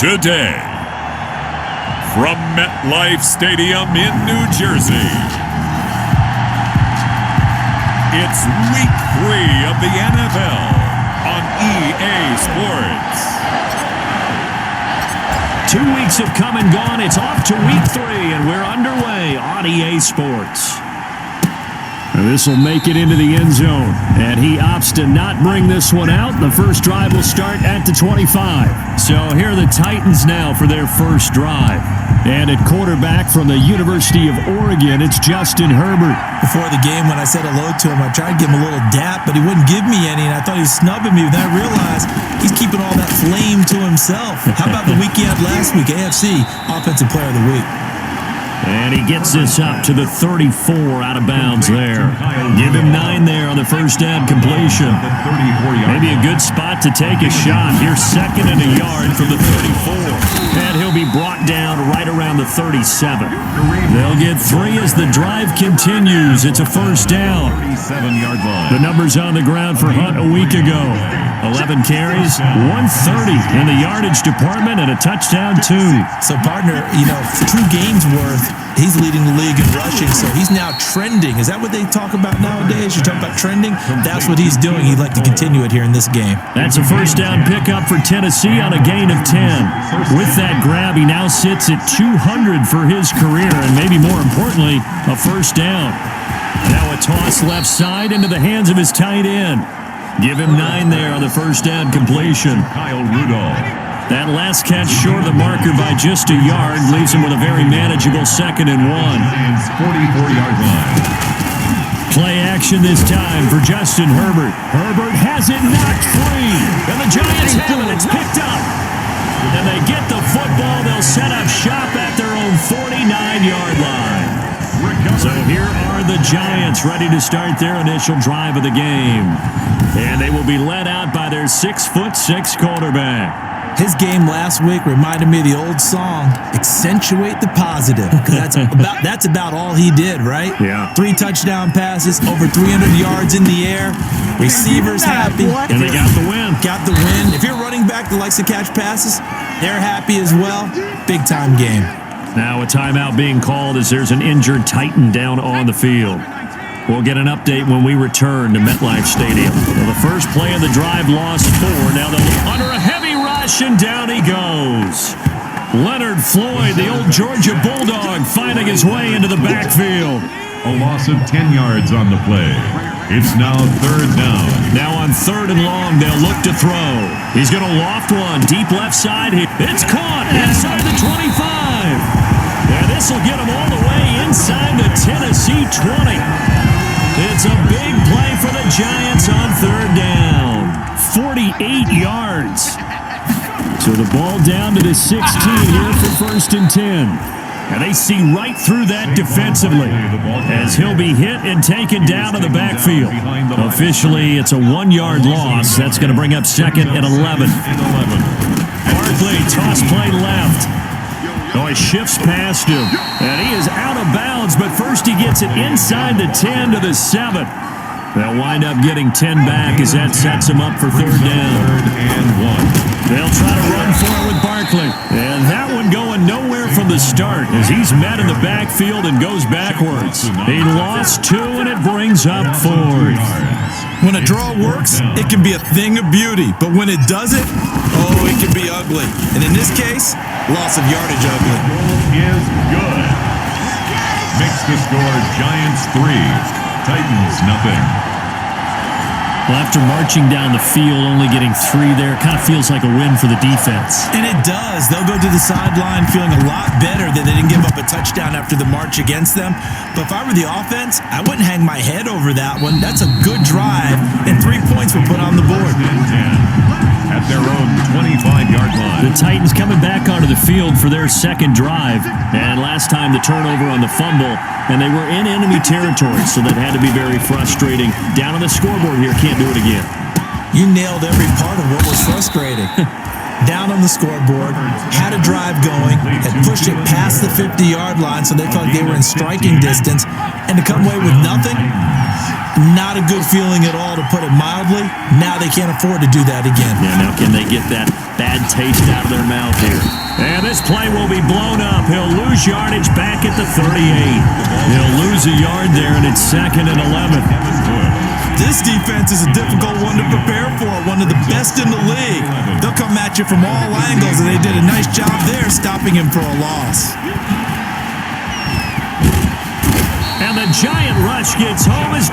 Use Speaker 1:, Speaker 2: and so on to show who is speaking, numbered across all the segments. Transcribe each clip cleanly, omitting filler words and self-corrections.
Speaker 1: Today, from MetLife Stadium in New Jersey, it's Week 3 of the NFL on EA Sports.
Speaker 2: 2 weeks have come and gone. It's off to Week 3, and we're underway on EA Sports. And this will make it into the end zone. And he opts to not bring this one out. The first drive will start at the 25. So here are the Titans now for their first drive. And at quarterback from the University of Oregon, it's Justin Herbert.
Speaker 3: Before the game, when I said hello to him, I tried to give him a little dap, but he wouldn't give me any, and I thought he was snubbing me. Then I realized he's keeping all that flame to himself. How about the week he had last week? AFC Offensive Player of the Week.
Speaker 2: And he gets this up to the 34 out of bounds there. Give him 9 there on the first down completion. Maybe a good spot to take a shot. Here's second and a yard from the 34. And he'll be brought down right around the 37. They'll get 3 as the drive continues. It's a first down. The numbers on the ground for Hunt a week ago. 11 carries, 130 in the yardage department, and a touchdown, 2.
Speaker 3: So, partner, true game's worth, he's leading the league in rushing, so he's now trending. Is that what they talk about nowadays? You talk about trending? That's what he's doing. He'd like to continue it here in this game.
Speaker 2: That's a first down pickup for Tennessee on a gain of 10. With that grab, he now sits at 200 for his career, and maybe more importantly, a first down. Now a toss left side into the hands of his tight end. Give him 9 there on the first down completion.
Speaker 1: Kyle Rudolph.
Speaker 2: That last catch short of the marker by just a yard leaves him with a very manageable 2nd and 1.
Speaker 1: 44-yard line.
Speaker 2: Play action this time for Justin Herbert. Herbert has it knocked free. And the Giants have it. It's picked up. And they get the football. They'll set up shop at their own 49-yard line. So here are the Giants ready to start their initial drive of the game. And they will be led out by their 6'6" quarterback.
Speaker 3: His game last week reminded me of the old song, Accentuate the Positive. That's about all he did, right?
Speaker 2: Yeah.
Speaker 3: 3 touchdown passes, over 300 yards in the air. Receivers happy.
Speaker 2: And they got the win.
Speaker 3: Got the win. If you're running back that likes to catch passes, they're happy as well. Big time game.
Speaker 2: Now a timeout being called as there's an injured Titan down on the field. We'll get an update when we return to MetLife Stadium. Well, the first play of the drive lost 4. Now they're under a heavy rush, and down he goes. Leonard Floyd, the old Georgia Bulldog, finding his way into the backfield.
Speaker 1: A loss of 10 yards on the play. It's now 3rd down.
Speaker 2: Now on 3rd and long, they'll look to throw. He's going to loft one deep left side. It's caught inside the 25. And this will get him all the way inside the Tennessee 20. It's a big play for the Giants on 3rd down. 48 yards. So the ball down to the 16 here for 1st and 10. And they see right through that defensively as he'll be hit and taken down in the backfield. Officially, it's a 1-yard loss. That's going to bring up 2nd and 11. Barkley, toss play left. Oh, he shifts past him. And he is out of bounds, but first he gets it inside the 10 to the 7. They'll wind up getting 10 back as that sets him up for 3rd down.
Speaker 1: 3rd and 1.
Speaker 2: They'll try to run for it with Barkley. And that one going nowhere from the start as he's met in the backfield and goes backwards. He lost 2, and it brings up 4th.
Speaker 3: When a draw works, it can be a thing of beauty. But when it doesn't, it can be ugly. And in this case, loss of yardage ugly.
Speaker 1: Is good. Makes the score Giants 3, Titans nothing.
Speaker 2: Well, after marching down the field, only getting 3 there, kind of feels like a win for the defense.
Speaker 3: And it does. They'll go to the sideline feeling a lot better that they didn't give up a touchdown after the march against them. But if I were the offense, I wouldn't hang my head over that one. That's a good drive, and 3 points were put on the board.
Speaker 1: At their own 25-yard line.
Speaker 2: The Titans coming back onto the field for their 2nd drive. And last time the turnover on the fumble, and they were in enemy territory, so that had to be very frustrating. Down on the scoreboard here, can't do it again.
Speaker 3: You nailed every part of what was frustrating. Down on the scoreboard, had a drive going, had pushed it past the 50-yard line so they felt like they were in striking distance, and to come away with nothing, not a good feeling at all, to put it mildly. Now they can't afford to do that again.
Speaker 2: Yeah, now can they get that bad taste out of their mouth here? And this play will be blown up. He'll lose yardage back at the 38. He'll lose a yard there, and it's 2nd and 11.
Speaker 3: This defense is a difficult one to prepare for, one of the best in the league. They'll come at you from all angles, and they did a nice job there stopping him for a loss.
Speaker 2: And the giant rush gets home as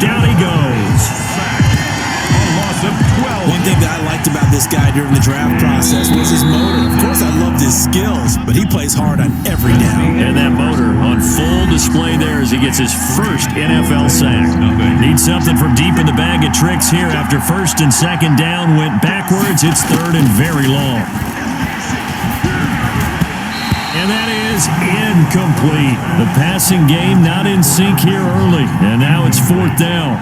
Speaker 3: this guy during the draft process was his motor. Of course, I loved his skills, but he plays hard on every down.
Speaker 2: And that motor on full display there as he gets his first NFL sack. Needs something from deep in the bag of tricks here after first and second down went backwards. It's third and very long. And that is incomplete. The passing game not in sync here early. And now it's fourth down.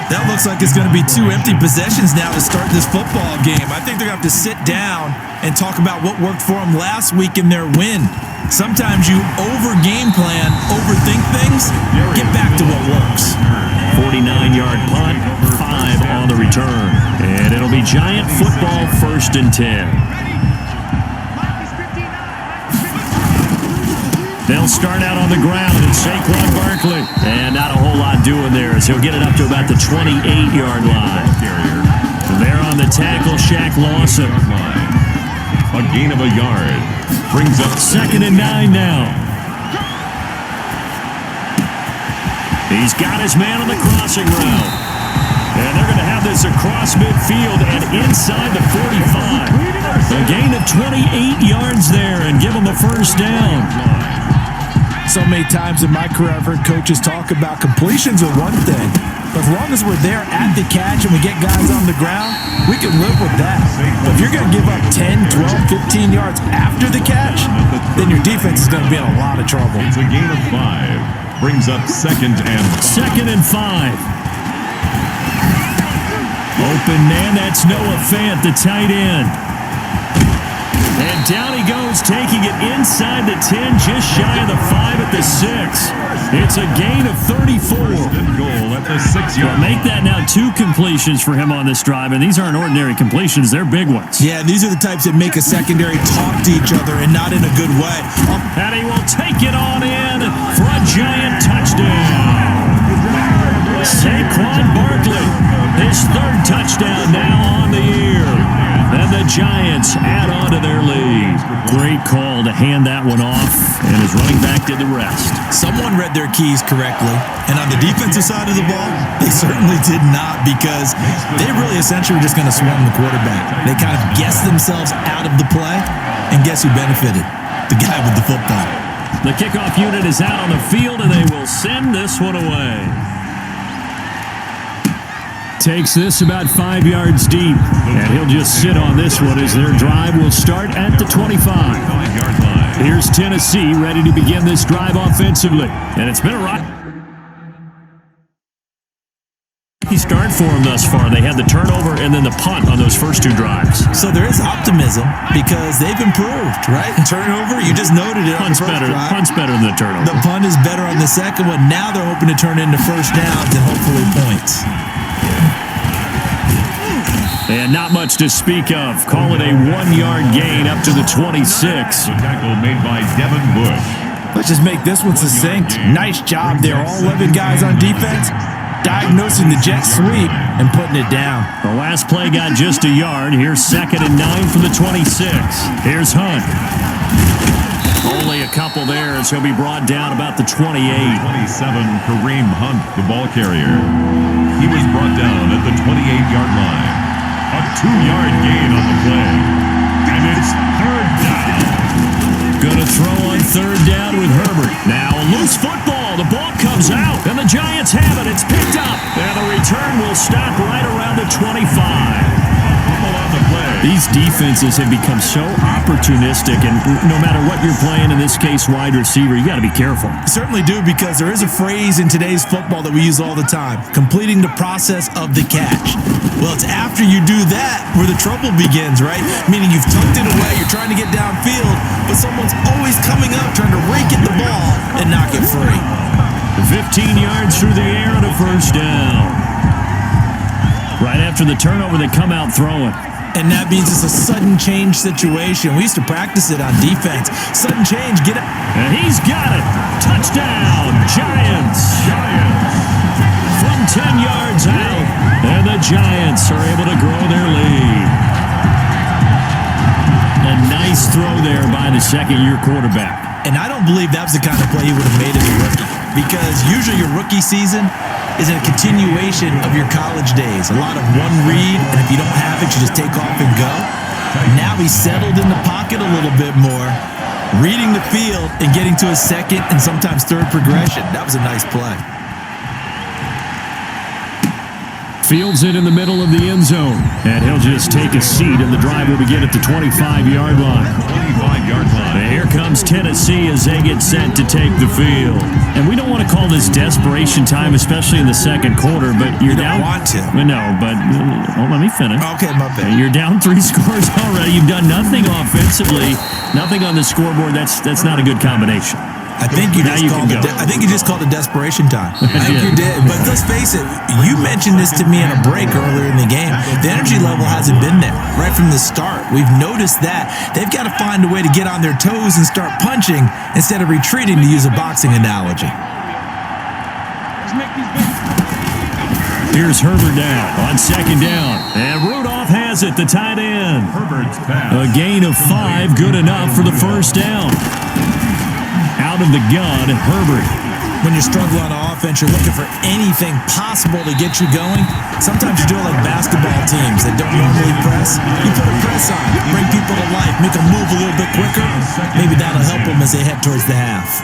Speaker 3: That looks like it's going to be 2 empty possessions now to start this football game. I think they're going to have to sit down and talk about what worked for them last week in their win. Sometimes you over-game plan, overthink things, get back to what works.
Speaker 2: 49-yard punt, 5 on the return. And it'll be Giant football, 1st and 10. They'll start out on the ground, and Saquon Barkley. And not a whole lot doing there as he'll get it up to about the 28-yard line. There on the tackle, Shaq Lawson.
Speaker 1: A gain of a yard. Brings up
Speaker 2: 2nd and 9 now. He's got his man on the crossing route. And they're going to have this across midfield and inside the 45. A gain of 28 yards there and give him a first down.
Speaker 3: So many times in my career, I've heard coaches talk about completions are one thing. But as long as we're there at the catch and we get guys on the ground, we can live with that. But if you're going to give up 10, 12, 15 yards after the catch, then your defense is going to be in a lot of trouble.
Speaker 1: It's a gain of 5. Brings up 2nd and 5.
Speaker 2: 2nd and 5. Open man, that's Noah Fant, the tight end. And down he goes, taking it inside the 10, just shy of the 5 at the 6. It's a gain of 34.
Speaker 1: Goal at the 6-yard.
Speaker 2: Make that now 2 completions for him on this drive, and these aren't ordinary completions, they're big ones.
Speaker 3: Yeah, these are the types that make a secondary talk to each other and not in a good way.
Speaker 2: And he will take it on in for a Giant touchdown. Saquon Barkley, his 3rd touchdown now on the year. And the Giants add on to their lead. Great call to hand that one off, and his running back did the rest.
Speaker 3: Someone read their keys correctly, and on the defensive side of the ball, they certainly did not, because they really essentially were just going to swarm the quarterback. They kind of guessed themselves out of the play, and guess who benefited? The guy with the football.
Speaker 2: The kickoff unit is out on the field, and they will send this one away. Takes this about 5 yards deep, and he'll just sit on this one as their drive will start at the 25-yard line. Here's Tennessee ready to begin this drive offensively, and it's been a rocky start for them thus far. They had the turnover and then the punt on those first 2 drives.
Speaker 3: So there is optimism because they've improved, right? Turnover, you just noted it on the first drive.
Speaker 2: Punt's better than the turnover.
Speaker 3: The punt is better on the second one. Now they're hoping to turn into first downs and hopefully points.
Speaker 2: And not much to speak of. Call it a 1-yard gain up to the 26.
Speaker 1: The tackle made by Devin Bush.
Speaker 3: Let's just make this one succinct. Nice job there. All 11 guys on defense diagnosing the jet sweep and putting it down.
Speaker 2: The last play got just a yard. Here's 2nd and 9 from the 26. Here's Hunt. Only a couple there as he'll be brought down about the 28.
Speaker 1: 27, Kareem Hunt, the ball carrier. He was brought down at the 28-yard line. A 2-yard gain on the play. And it's 3rd down.
Speaker 2: Gonna throw on 3rd down with Herbert. Now a loose football. The ball comes out. And the Giants have it. It's picked up. And the return will stop right around the 25. These defenses have become so opportunistic, and no matter what you're playing, in this case wide receiver, you got to be careful.
Speaker 3: Certainly do, because there is a phrase in today's football that we use all the time: completing the process of the catch. Well, it's after you do that where the trouble begins, right? Meaning you've tucked it away, you're trying to get downfield, but someone's always coming up trying to rake at the ball and knock it free.
Speaker 2: 15 yards through the air and a first down. Right after the turnover, they come out throwing.
Speaker 3: And that means it's a sudden change situation. We used to practice it on defense. Sudden change, get it.
Speaker 2: And he's got it. Touchdown, Giants. From 10 yards out. And the Giants are able to grow their lead. A nice throw there by the second-year quarterback.
Speaker 3: And I don't believe that was the kind of play he would have made as a rookie. Because usually your rookie season, is a continuation of your college days. A lot of one read, and if you don't have it, you just take off and go. Now he's settled in the pocket a little bit more, reading the field and getting to his second and sometimes third progression. That was a nice play.
Speaker 2: Fields it in the middle of the end zone, and he'll just take a seat, and the drive will begin at the 25-yard line.
Speaker 1: 25-yard line.
Speaker 2: And here comes Tennessee as they get set to take the field. And we don't want to call this desperation time, especially in the second quarter, but you're down.
Speaker 3: You don't want to.
Speaker 2: No, but let me finish.
Speaker 3: Okay, my bad.
Speaker 2: You're down 3 scores already. You've done nothing offensively, nothing on the scoreboard. That's not a good combination.
Speaker 3: I think you just called it desperation time. I think you did. But let's face it, you mentioned this to me in a break earlier in the game. The energy level hasn't been there right from the start. We've noticed that. They've got to find a way to get on their toes and start punching instead of retreating, to use a boxing analogy.
Speaker 2: Here's Herbert down on second down. And Rudolph has it, the tight end.
Speaker 1: Herbert's pass.
Speaker 2: A gain of 5, good enough for the first down. Out of the gun, Herbert.
Speaker 3: When you're struggling on offense, you're looking for anything possible to get you going. Sometimes you do it like basketball teams that don't normally press. You put a press on, bring people to life, make them move a little bit quicker. Maybe that'll help them as they head towards the half.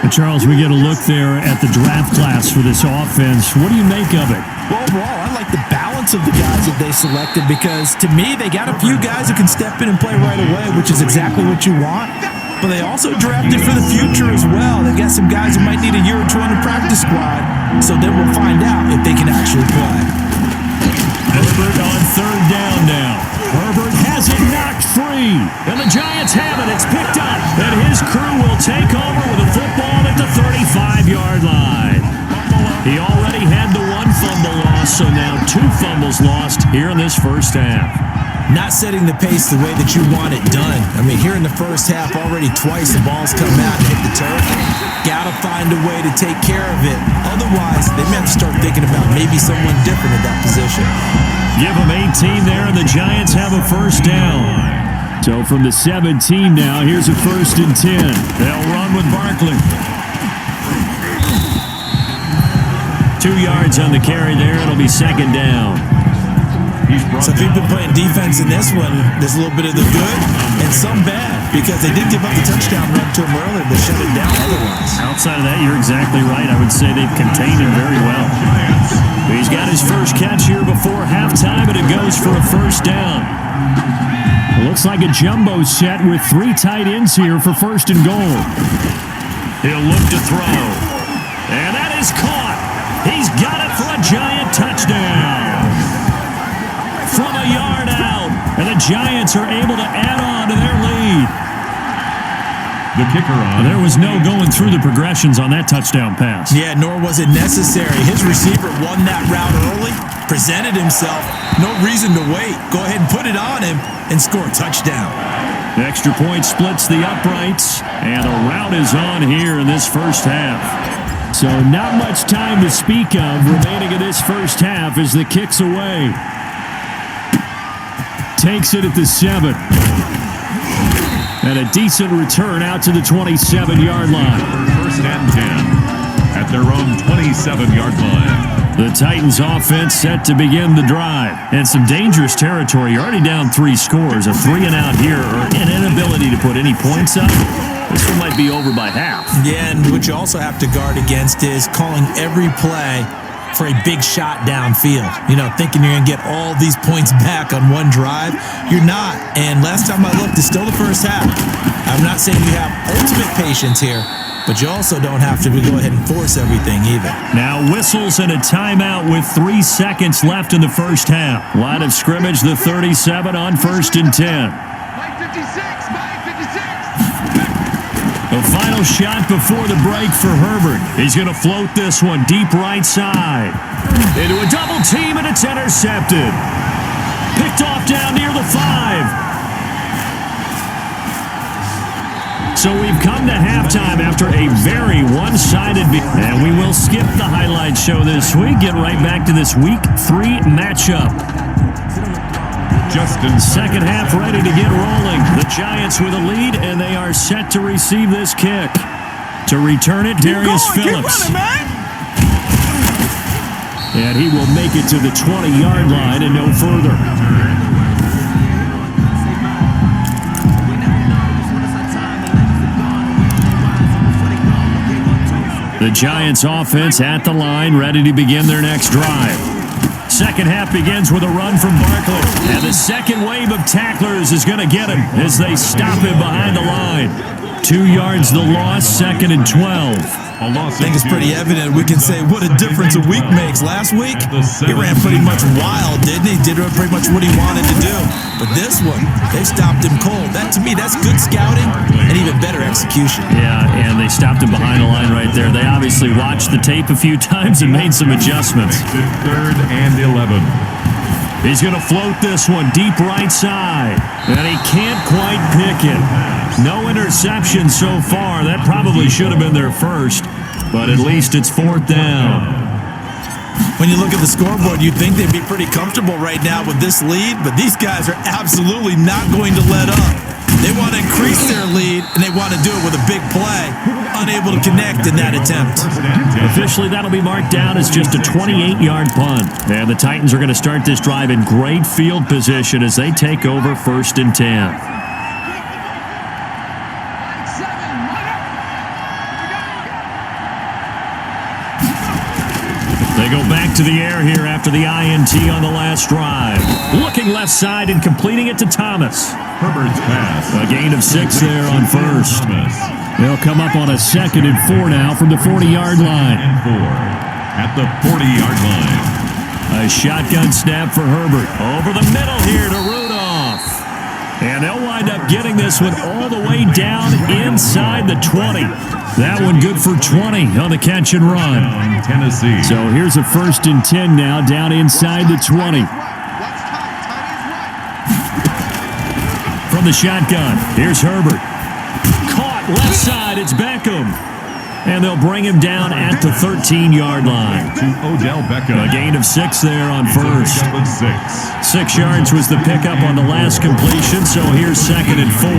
Speaker 2: And Charles, we get a look there at the draft class for this offense. What do you make of it?
Speaker 3: Well, overall, I like the balance of the guys that they selected because, to me, they got a few guys who can step in and play right away, which is exactly what you want. But they also drafted for the future as well. They've got some guys who might need a year or two on the practice squad, so then we'll find out if they can actually play.
Speaker 2: Herbert on third down now. Herbert has it knocked free, and the Giants have it. It's picked up, and his crew will take over with a football at the 35-yard line. He already had the 1 fumble loss, so now 2 fumbles lost here in this first half.
Speaker 3: Not setting the pace the way that you want it done. I mean, here in the first half, already twice the ball's come out and hit the turf. Got to find a way to take care of it. Otherwise, they may have to start thinking about maybe someone different at that position.
Speaker 2: Give them 18 there, and the Giants have a first down. So from the 17 now, here's a 1st and 10. They'll run with Barkley. 2 yards on the carry there. It'll be second down.
Speaker 3: So if you've been playing defense in this one, there's a little bit of the good and some bad, because they did give up the touchdown run to him earlier to shut it down otherwise.
Speaker 2: Outside of that, you're exactly right. I would say they've contained him very well. He's got his first catch here before halftime, and it goes for a first down. It looks like a jumbo set with 3 tight ends here for 1st and goal. He'll look to throw. And that is caught. He's got it for a Giant touchdown. From a yard out, and the Giants are able to add on to their lead.
Speaker 1: The kicker on.
Speaker 2: There was no going through the progressions on that touchdown pass.
Speaker 3: Yeah, nor was it necessary. His receiver won that route early, presented himself. No reason to wait. Go ahead and put it on him and score a touchdown.
Speaker 2: The extra point splits the uprights, and a route is on here in this first half. So not much time to speak of remaining in this first half as the kick's away. Takes it at the 7. And a decent return out to the 27-yard line.
Speaker 1: 1st and 10 at their own 27-yard line.
Speaker 2: The Titans offense set to begin the drive. And some dangerous territory. You're already down 3 scores. A 3 and out here, or an inability to put any points up. This one might be over by half.
Speaker 3: Yeah, and what you also have to guard against is calling every play for a big shot downfield. You know, thinking you're going to get all these points back on one drive. You're not. And last time I looked, it's still the first half. I'm not saying you have ultimate patience here, but you also don't have to go ahead and force everything either.
Speaker 2: Now whistles and a timeout with 3 seconds left in the first half. Line of scrimmage, the 37 on 1st and 10. The final shot before the break for Herbert. He's going to float this one deep right side. Into a double team, and it's intercepted. Picked off down near the 5. So we've come to halftime after a very one-sided and we will skip the highlight show this week. Get right back to this Week 3 matchup.
Speaker 1: Justin.
Speaker 2: Second half ready to get rolling. The Giants with a lead, and they are set to receive this kick. To return it, Darius Phillips. And he will make it to the 20-yard line and no further. The Giants offense at the line, ready to begin their next drive. Second half begins with a run from Barkley. And the second wave of tacklers is going to get him as they stop him behind the line. 2 yards the loss, 2nd and 12.
Speaker 3: I think it's pretty evident. We can say what a difference a week makes. Last week, he ran pretty much wild, didn't he? Did pretty much what he wanted to do. But this one, they stopped him cold. That, to me, that's good scouting and even better execution.
Speaker 2: Yeah, and they stopped him behind the line right there. They obviously watched the tape a few times and made some adjustments.
Speaker 1: 3rd and 11.
Speaker 2: He's going to float this one deep right side, and he can't quite pick it. No interception so far. That probably should have been their first, but at least it's 4th down.
Speaker 3: When you look at the scoreboard, you'd think they'd be pretty comfortable right now with this lead, but these guys are absolutely not going to let up. They want to increase their lead, and they want to do it with a big play. Unable to connect in that attempt.
Speaker 2: Officially, that'll be marked down as just a 28-yard punt. And the Titans are going to start this drive in great field position as they take over 1st and 10. They go back to the air here after the INT on the last drive. Looking left side and completing it to Thomas.
Speaker 1: Herbert's pass.
Speaker 2: A gain of 6 there on first. They'll come up on a 2nd and 4 now from the 40-yard line.
Speaker 1: And 4 at the 40-yard line.
Speaker 2: A shotgun snap for Herbert. Over the middle here to Rudolph. And they'll wind up getting this one all the way down inside the 20. That one good for 20 on the catch and run.
Speaker 1: Tennessee.
Speaker 2: So here's a 1st and 10 now down inside the 20. From the shotgun, here's Herbert. Caught left side, it's Beckham. And they'll bring him down at the 13-yard line.
Speaker 1: To Odell Beckham.
Speaker 2: A gain of 6 there on first. 6 yards was the pickup on the last completion, so here's 2nd and 4.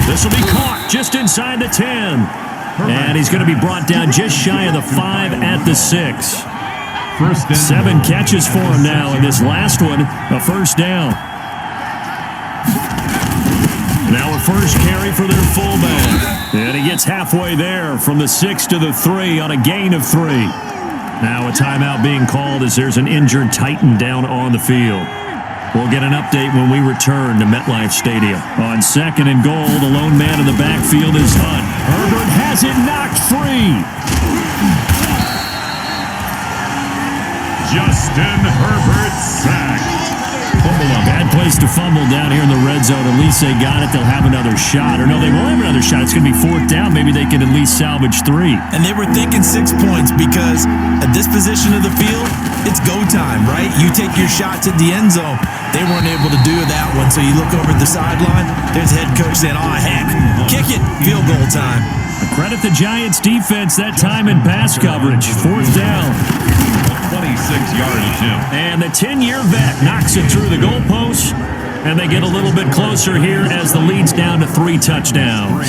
Speaker 2: This will be caught just inside the 10. And he's going to be brought down just shy of the 5 at the 6. 7 catches for him now, and this last one, a 1st down. Now a first carry for their fullback. And he gets halfway there from the 6 to the 3 on a gain of 3. Now a timeout being called as there's an injured Titan down on the field. We'll get an update when we return to MetLife Stadium. On 2nd and goal, the lone man in the backfield is Hunt. Herbert has it knocked free.
Speaker 1: Justin Herbert sacked.
Speaker 2: Bad place to fumble down here in the red zone. At least they got it. They'll have another shot. Or no, they won't have another shot. It's going to be 4th down. Maybe they can at least salvage 3.
Speaker 3: And they were thinking 6 points because at this position of the field, it's go time, right? You take your shots at the end zone. They weren't able to do that one. So you look over at the sideline. There's head coach saying, oh, heck, kick it. Field goal time.
Speaker 2: Credit the Giants defense that time in pass coverage. 4th down.
Speaker 1: 26-yard attempt.
Speaker 2: And the 10-year vet knocks it through the goalpost, and they get a little bit closer here as the lead's down to 3 touchdowns.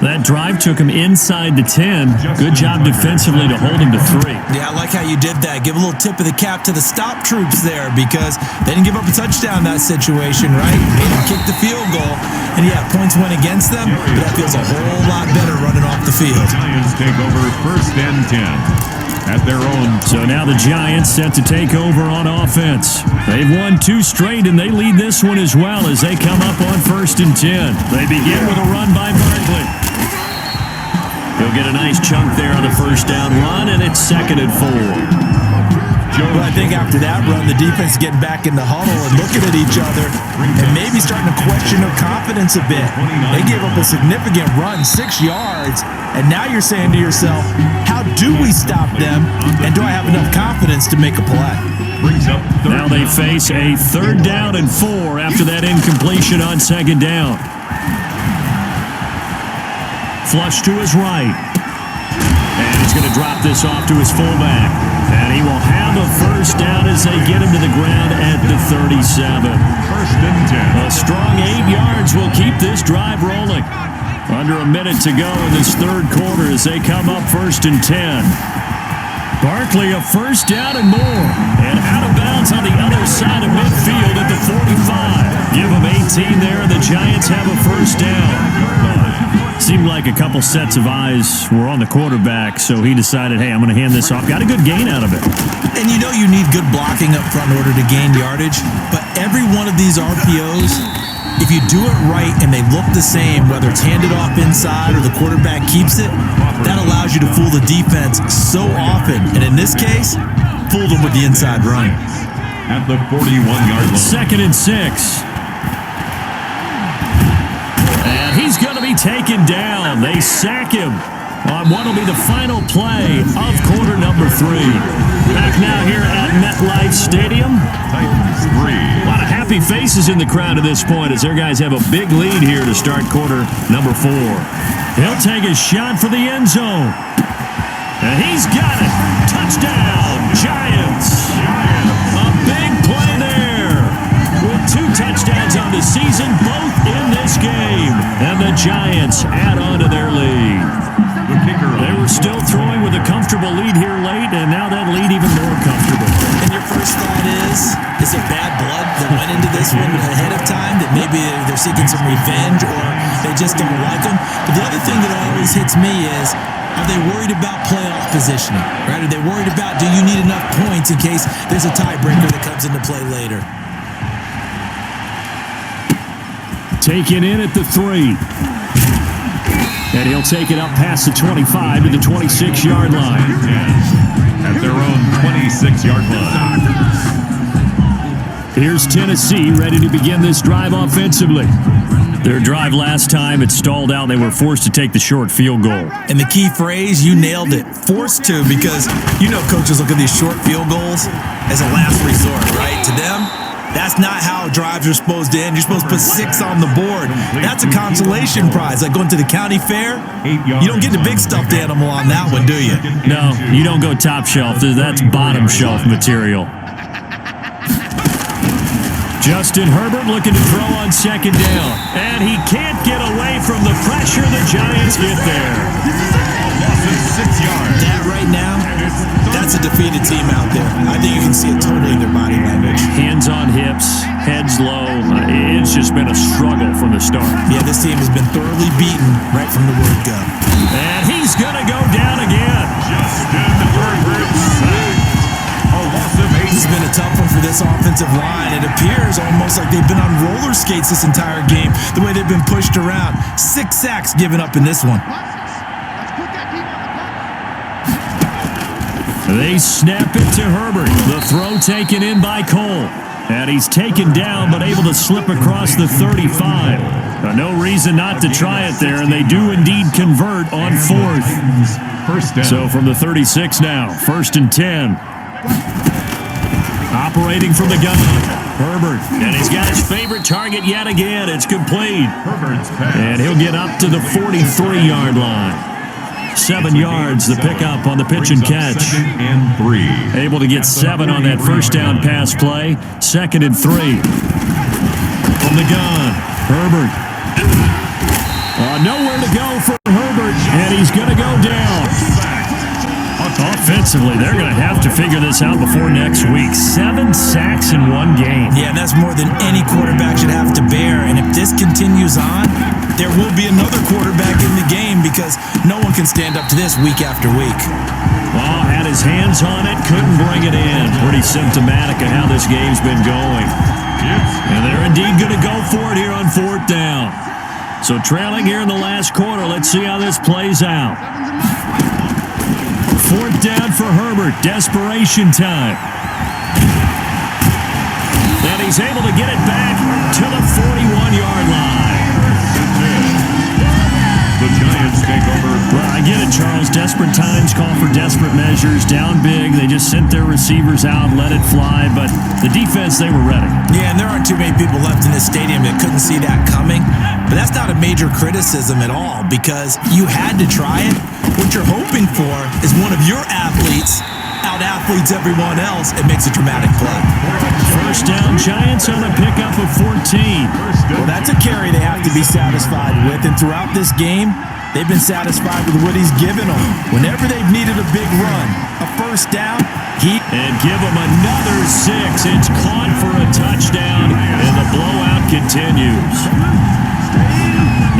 Speaker 2: That drive took him inside the 10. Good job defensively to hold him to 3.
Speaker 3: Yeah, I like how you did that. Give a little tip of the cap to the stop troops there because they didn't give up a touchdown in that situation, right? Made them kick the field goal. And yeah, points went against them, but that feels a whole lot better running off the field.
Speaker 1: Giants take over 1st and 10. At their own.
Speaker 2: So now the Giants set to take over on offense. They've won 2 straight, and they lead this one as well as they come up on 1st and 10. They begin with a run by Barkley. He'll get a nice chunk there on the 1st down run, and it's 2nd and 4.
Speaker 3: But I think after that run, the defense getting back in the huddle and looking at each other and maybe starting to question their confidence a bit. They gave up a significant run, 6 yards, and now you're saying to yourself, how do we stop them, and do I have enough confidence to make a play?
Speaker 2: Now they face a 3rd down and 4 after that incompletion on 2nd down. Flush to his right. And he's going to drop this off to his fullback. And he will have a 1st down as they get him to the ground at the 37.
Speaker 1: 1st and 10.
Speaker 2: A strong 8 yards will keep this drive rolling. Under a minute to go in this 3rd quarter as they come up 1st and 10. Barkley, a first down and more. And out of bounds on the other side of midfield at the 45. Give them 18 there, and the Giants have a first down. Seemed like a couple sets of eyes were on the quarterback, so he decided, hey, I'm going to hand this off. Got a good gain out of it.
Speaker 3: And you know you need good blocking up front in order to gain yardage, but every one of these RPOs, if you do it right and they look the same, whether it's handed off inside or the quarterback keeps it, that allows you to fool the defense so often. And in this case, fooled them with the inside run.
Speaker 1: At the 41-yard line.
Speaker 2: 2nd and 6. And he's going to be taken down. They sack him on what will be the final play of quarter number 3. Back now here at MetLife Stadium.
Speaker 1: Titans 3.
Speaker 2: A lot of happy faces in the crowd at this point as their guys have a big lead here to start quarter number 4. He'll take a shot for the end zone. And he's got it. Touchdown, Giants. A big play there. With 2 touchdowns on the season, both in this game. And the Giants add on to their lead. They were still throwing with a comfortable lead here late, and now that lead even more comfortable.
Speaker 3: And your first thought is it bad blood that went into this one ahead of time, that maybe they're seeking some revenge or they just don't like them? But the other thing that always hits me is, are they worried about playoff positioning? Right? Are they worried about, do you need enough points in case there's a tiebreaker that comes into play later?
Speaker 2: Taken in at the 3. And he'll take it up past the 25 to the 26-yard line.
Speaker 1: At their own 26-yard line.
Speaker 2: Here's Tennessee ready to begin this drive offensively. Their drive last time, it stalled out. They were forced to take the short field goal.
Speaker 3: And the key phrase, you nailed it. Forced to, because you know coaches look at these short field goals as a last resort, right? To them, that's not how drives are supposed to end. You're supposed to put 6 on the board. That's a consolation prize. Like going to the county fair, you don't get the big stuffed animal on that one, do you?
Speaker 2: No, you don't go top shelf. That's bottom shelf material. Justin Herbert looking to throw on 2nd down. And he can't get away from the pressure. The Giants get there.
Speaker 1: Loss of 6 yards.
Speaker 3: That right now, that's a defeated team out there. I think you can see it totally in their body language.
Speaker 2: Hands on hips, heads low. It's just been a struggle from the start.
Speaker 3: Yeah, this team has been thoroughly beaten right from the word go.
Speaker 2: And he's going to go down again.
Speaker 1: Justin Herbert sacked. A loss of 8.
Speaker 3: This has been a tough one for this offensive line. It appears almost like they've been on roller skates this entire game, the way they've been pushed around. 6 sacks given up in this one.
Speaker 2: They snap it to Herbert. The throw taken in by Cole. And he's taken down, but able to slip across the 35. No reason not to try it there, and they do indeed convert on 4th.
Speaker 1: First down.
Speaker 2: So from the 36 now, 1st and 10. Operating from the gun, Herbert. And he's got his favorite target yet again. It's complete.
Speaker 1: Herbert's pass.
Speaker 2: And he'll get up to the 43-yard line. 7 yards, the pickup on the pitch and catch.
Speaker 1: 2nd and 3.
Speaker 2: Able to get 7 on that first down pass play. 2nd and 3. From the gun, Herbert. Nowhere to go for Herbert, and he's going to go down. Offensively, they're going to have to figure this out before next week. 7 sacks in 1 game.
Speaker 3: Yeah, and that's more than any quarterback should have to bear. And if this continues on, there will be another quarterback in the game because no one can stand up to this week after week.
Speaker 2: Well, had his hands on it, couldn't bring it in. Pretty symptomatic of how this game's been going. And they're indeed going to go for it here on 4th down. So trailing here in the last quarter, let's see how this plays out. 4th down for Herbert. Desperation time. And he's able to get it back to the 41-yard line.
Speaker 1: The Giants take over.
Speaker 2: Well, I get it, Charles. Desperate times call for desperate measures. Down big. They just sent their receivers out, let it fly. But the defense, they were ready.
Speaker 3: Yeah, and there aren't too many people left in this stadium that couldn't see that coming. But that's not a major criticism at all because you had to try it. What you're hoping for is one of your athletes out-athletes everyone else and makes a dramatic play.
Speaker 2: First down, Giants on a pickup of 14.
Speaker 3: Well, that's a carry they have to be satisfied with, and throughout this game, they've been satisfied with what he's given them. Whenever they've needed a big run, a first first down.
Speaker 2: And give him another 6. It's caught for a touchdown, and the blowout continues.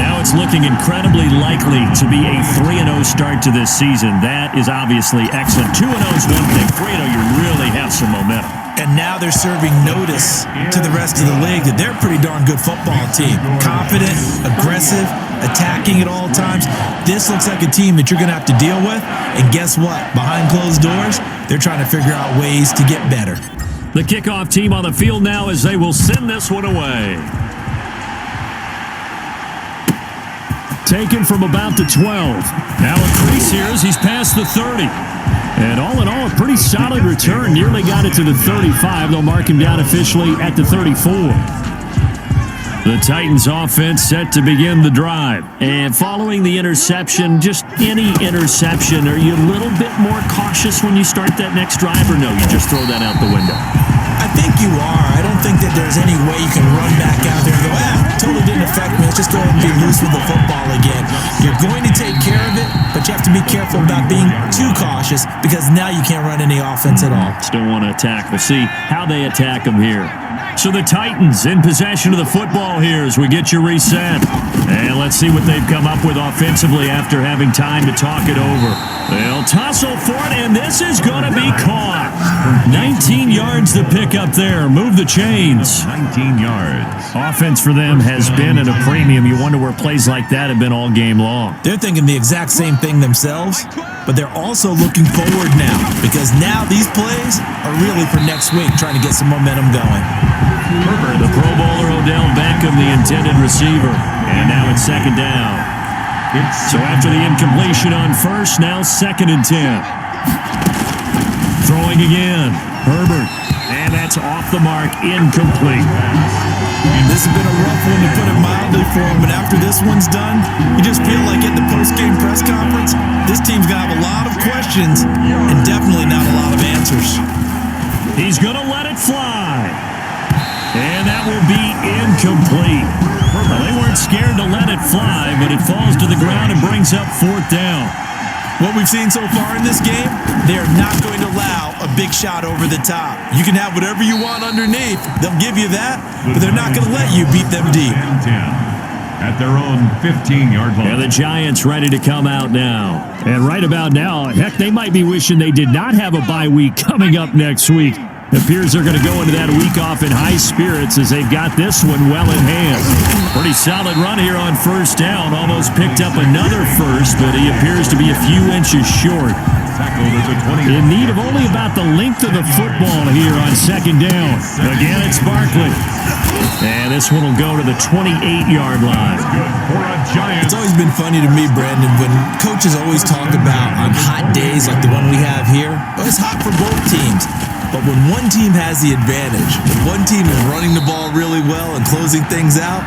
Speaker 2: Now it's looking incredibly likely to be a 3-0 start to this season. That is obviously excellent. 2-0 is one thing. 3-0, you really have some momentum.
Speaker 3: And now they're serving notice to the rest of the league that they're a pretty darn good football team. Confident, aggressive, attacking at all times. This looks like a team that you're going to have to deal with. And guess what? Behind closed doors, they're trying to figure out ways to get better.
Speaker 2: The kickoff team on the field now as they will send this one away. Taken from about the 12. Now a crease here as he's past the 30. And all in all, a pretty solid return. Nearly got it to the 35. They'll mark him down officially at the 34. The Titans offense set to begin the drive. And following the interception, just any interception, are you a little bit more cautious when you start that next drive, or no, you just throw that out the window?
Speaker 3: I think you are. I don't think that there's any way you can run back out there and go, totally didn't affect me. Let's just go ahead and be loose with the football again. You're going to take care of it, but you have to be careful about being too cautious because now you can't run any offense at all.
Speaker 2: Still want to attack. We'll see how they attack them here. So the Titans in possession of the football here as we get you reset. And let's see what they've come up with offensively after having time to talk it over. They'll tussle for it, and this is going to be caught. 19 yards to pick up there. Move the chains.
Speaker 1: 19 yards.
Speaker 2: Offense for them has been at a premium. You wonder where plays like that have been all game long.
Speaker 3: They're thinking the exact same thing themselves, but they're also looking forward now because now these plays are really for next week, trying to get some momentum going.
Speaker 2: The Pro Bowler Odell Beckham, the intended receiver. And now it's second down. So after the incompletion on first, now 2nd and 10. Throwing again. Herbert. And that's off the mark. Incomplete.
Speaker 3: This has been a rough one, to put it mildly, for him, but after this one's done, you just feel like at the post-game press conference, this team's going to have a lot of questions and definitely not a lot of answers.
Speaker 2: He's going to let it fly. And that will be incomplete. Well, they weren't scared to let it fly, but it falls to the ground and brings up 4th down.
Speaker 3: What we've seen so far in this game, they're not going to allow a big shot over the top. You can have whatever you want underneath. They'll give you that, but they're not going to let you beat them deep.
Speaker 1: At their own 15-yard line.
Speaker 2: And the Giants ready to come out now. And right about now, heck, they might be wishing they did not have a bye week coming up next week. It appears they're going to go into that week off in high spirits as they've got this one well in hand. Pretty solid run here on first down. Almost picked up another first, but he appears to be a few inches short. In need of only about the length of the football here on 2nd down. Again, it's Barkley. And this one will go to the 28-yard line.
Speaker 3: It's always been funny to me, Brandon, when coaches always talk about on hot days like the one we have here, it's hot for both teams. But when one team has the advantage, when one team is running the ball really well and closing things out,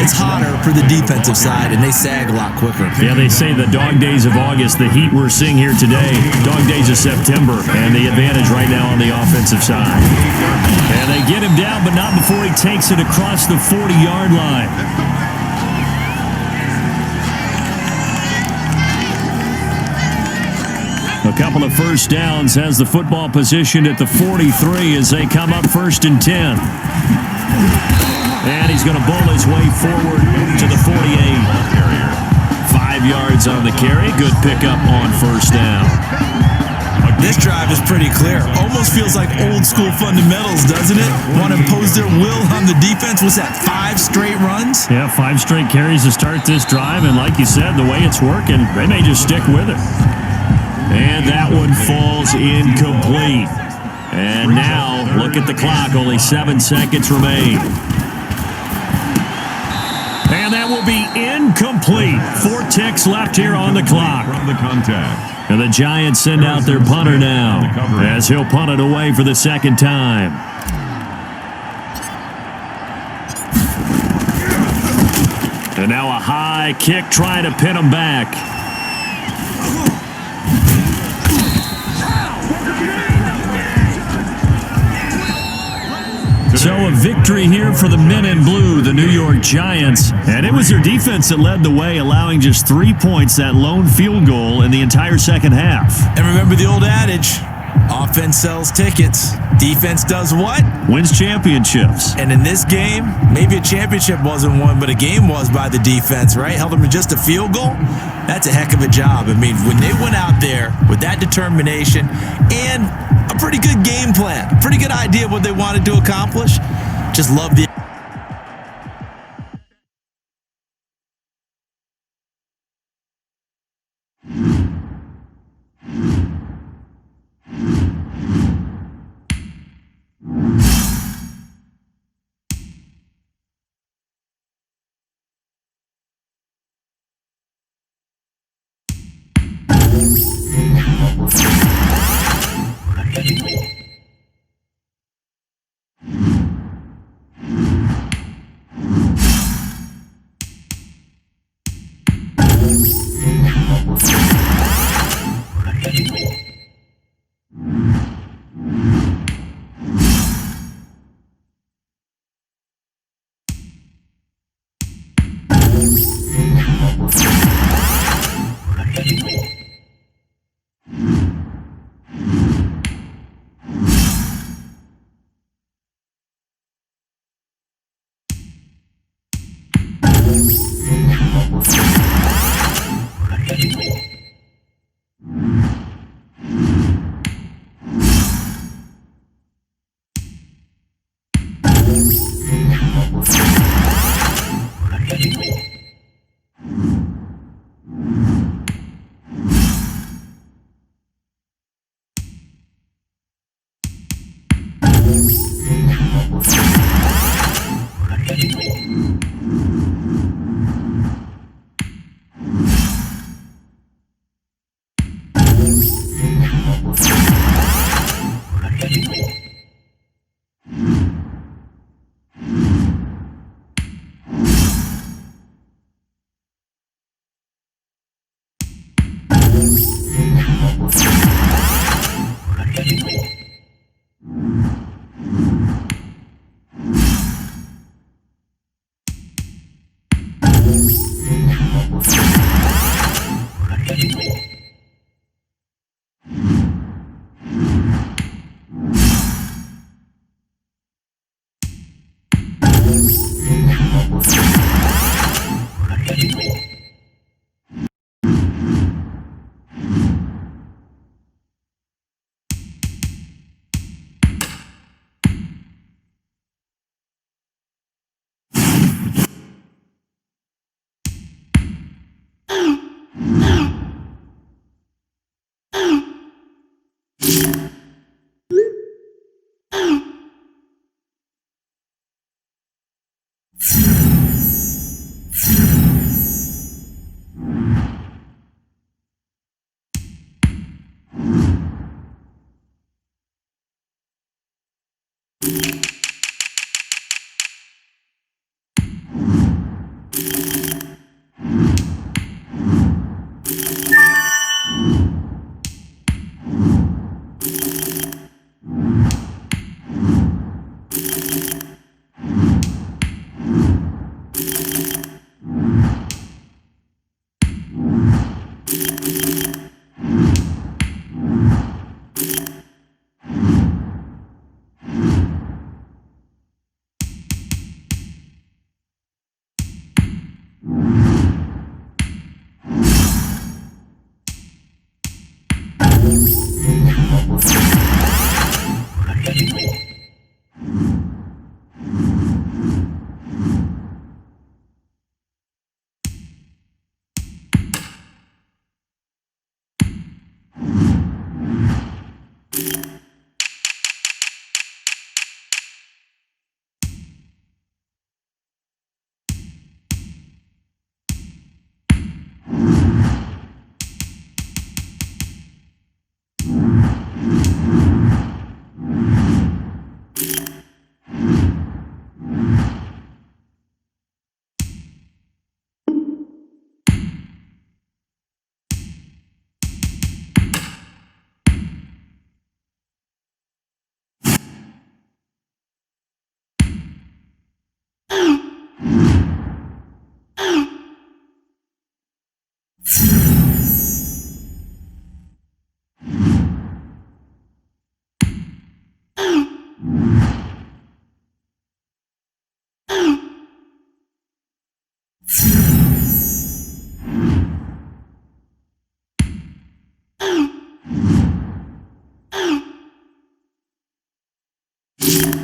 Speaker 3: it's hotter for the defensive side, and they sag a lot quicker.
Speaker 2: Yeah, they say the dog days of August, the heat we're seeing here today, dog days of September, and the advantage right now on the offensive side. And they get him down, but not before he takes it across the 40-yard line. A couple of first downs has the football positioned at the 43 as they come up 1st and 10. And he's going to bowl his way forward to the 48. 5 yards on the carry. Good pickup on first down.
Speaker 3: This drive is pretty clear. Almost feels like old school fundamentals, doesn't it? Want to impose their will on the defense. Was that 5 straight runs?
Speaker 2: Yeah, 5 straight carries to start this drive. And like you said, the way it's working, they may just stick with it. And that one falls incomplete. And now, look at the clock. Only 7 seconds remain. And that will be incomplete. 4 ticks left here on the clock.
Speaker 1: From the contact.
Speaker 2: And the Giants send out their punter now as he'll punt it away for the 2nd time. And now a high kick trying to pin him back. So a victory here for the men in blue, the New York Giants. And it was their defense that led the way, allowing just 3 points, that lone field goal in the entire second half.
Speaker 3: And remember the old adage, Offense sells tickets. Defense does what?
Speaker 2: Wins championships.
Speaker 3: And in this game, maybe a championship wasn't won, but a game was by the defense, right? Held them to just a field goal. That's a heck of a job. I mean, when they went out there with that determination and a pretty good game plan, pretty good idea of what they wanted to accomplish, just love the
Speaker 1: Tennessee.